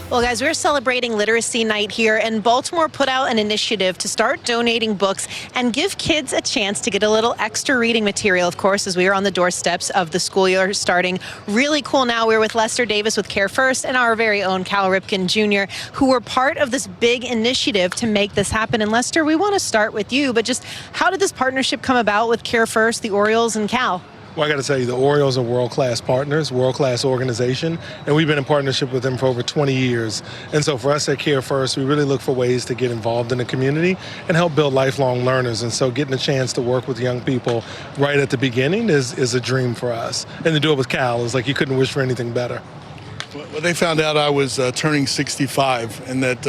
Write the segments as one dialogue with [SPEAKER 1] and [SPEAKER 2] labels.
[SPEAKER 1] Well, guys, we're celebrating Literacy Night here, and Baltimore put out an initiative to start donating books and give kids a chance to get a little extra reading material, of course, as we are on the doorsteps of the school year starting. Really cool now. We're with Lester Davis with CareFirst and our very own Cal Ripken Jr., who were part of this big initiative to make this happen. And Lester, we want to start with you, but just how did this partnership come about with CareFirst, the Orioles, and Cal?
[SPEAKER 2] Well, I got to tell you, the Orioles are world-class partners, world-class organization, and we've been in partnership with them for over 20 years. And so for us at CareFirst, we really look for ways to get involved in the community and help build lifelong learners. And so getting a chance to work with young people right at the beginning is a dream for us. And to do it with Cal is like you couldn't wish for anything better.
[SPEAKER 3] Well, they found out I was turning 65, and that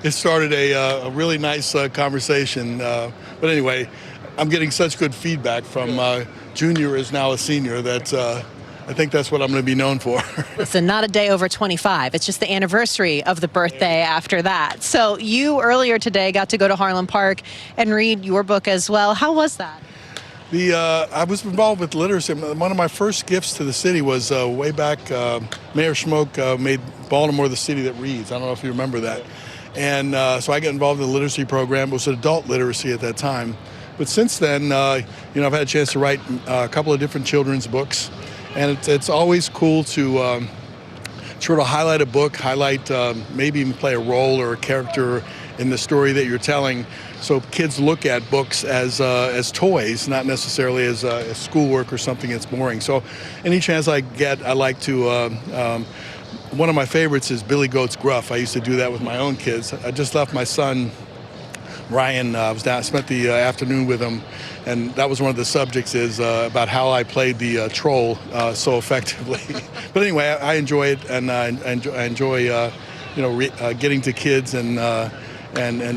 [SPEAKER 3] it started a really nice conversation. But anyway, I'm getting such good feedback from Junior is now a senior that I think that's what I'm going to be known for.
[SPEAKER 1] Listen, not a day over 25. It's just the anniversary of the birthday after that. So you earlier today got to go to Harlem Park and read your book as well. How was that?
[SPEAKER 3] I was involved with literacy. One of my first gifts to the city was way back, Mayor Schmoke made Baltimore the city that reads. I don't know if you remember that. And so I got involved in the literacy program. It was adult literacy at that time. But since then, I've had a chance to write a couple of different children's books. And it's always cool to sort of highlight a book, maybe even play a role or a character in the story that you're telling, so kids look at books as toys, not necessarily as schoolwork or something that's boring. So any chance I get, I like to, one of my favorites is Billy Goat's Gruff. I used to do that with my own kids. I just left my son, Ryan, spent the afternoon with him, and that was one of the subjects is about how I played the troll so effectively. But anyway, I enjoy it, and I enjoy getting to kids and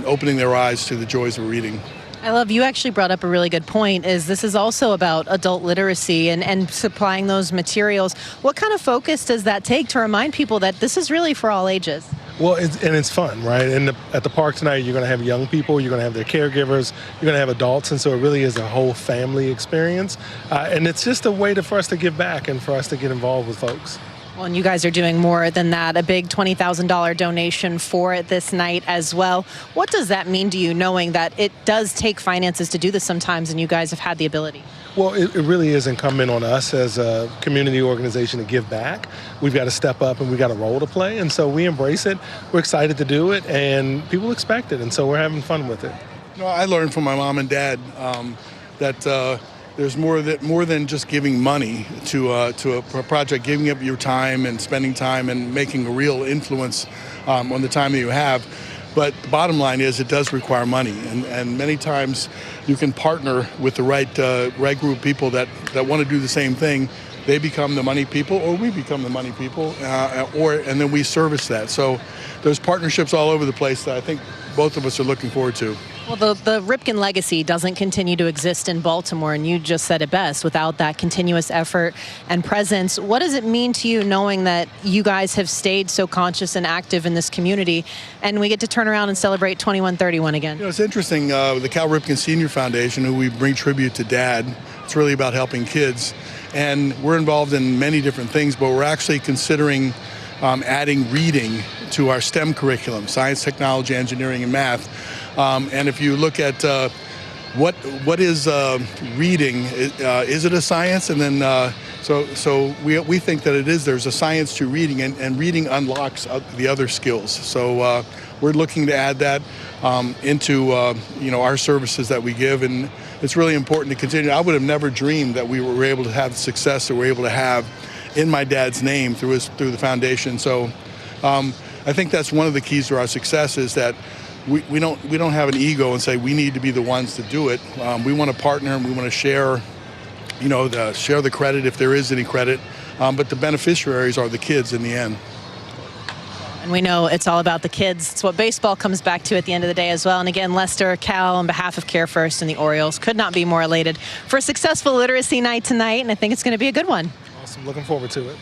[SPEAKER 3] opening their eyes to the joys of reading.
[SPEAKER 1] I love you actually brought up a really good point, is this is also about adult literacy and supplying those materials. What kind of focus does that take to remind people that this is really for all ages?
[SPEAKER 2] Well, it's fun, right? And at the park tonight, you're going to have young people, you're going to have their caregivers, you're going to have adults, and so it really is a whole family experience. And it's just a way for us to give back and for us to get involved with folks.
[SPEAKER 1] Well, and you guys are doing more than that, a big $20,000 donation for it this night as well. What does that mean to you, knowing that it does take finances to do this sometimes, and you guys have had the ability?
[SPEAKER 2] Well, it really is incumbent on us as a community organization to give back. We've got to step up and we've got a role to play, and so we embrace it. We're excited to do it, and people expect it, and so we're having fun with it.
[SPEAKER 3] I learned from my mom and dad that there's more than just giving money to a project, giving up your time and spending time and making a real influence on the time that you have. But the bottom line is it does require money, and many times you can partner with the right group of people that want to do the same thing. They become the money people, or we become the money people, and then we service that. So there's partnerships all over the place that I think both of us are looking forward to.
[SPEAKER 1] Well, the Ripken legacy doesn't continue to exist in Baltimore, and you just said it best, without that continuous effort and presence. What does it mean to you knowing that you guys have stayed so conscious and active in this community, and we get to turn around and celebrate 2131 again?
[SPEAKER 3] It's interesting, the Cal Ripken Sr. Foundation, who we bring tribute to Dad, it's really about helping kids. And we're involved in many different things, but we're actually considering adding reading to our STEM curriculum, science, technology, engineering, and math. And if you look at what is reading, is it a science? And then so we think that it is. There's a science to reading, and reading unlocks the other skills. So we're looking to add that into our services that we give, and it's really important to continue. I would have never dreamed that we were able to have the success that we're able to have in my dad's name through the foundation. So I think that's one of the keys to our success, is that we don't have an ego and say we need to be the ones to do it. We want to partner, and we want to share, share the credit if there is any credit. But the beneficiaries are the kids in the end.
[SPEAKER 1] And we know it's all about the kids. It's what baseball comes back to at the end of the day as well. And again, Lester, Cal, on behalf of CareFirst and the Orioles, could not be more elated for a successful literacy night tonight, and I think it's going to be a good one.
[SPEAKER 2] Awesome. Looking forward to it.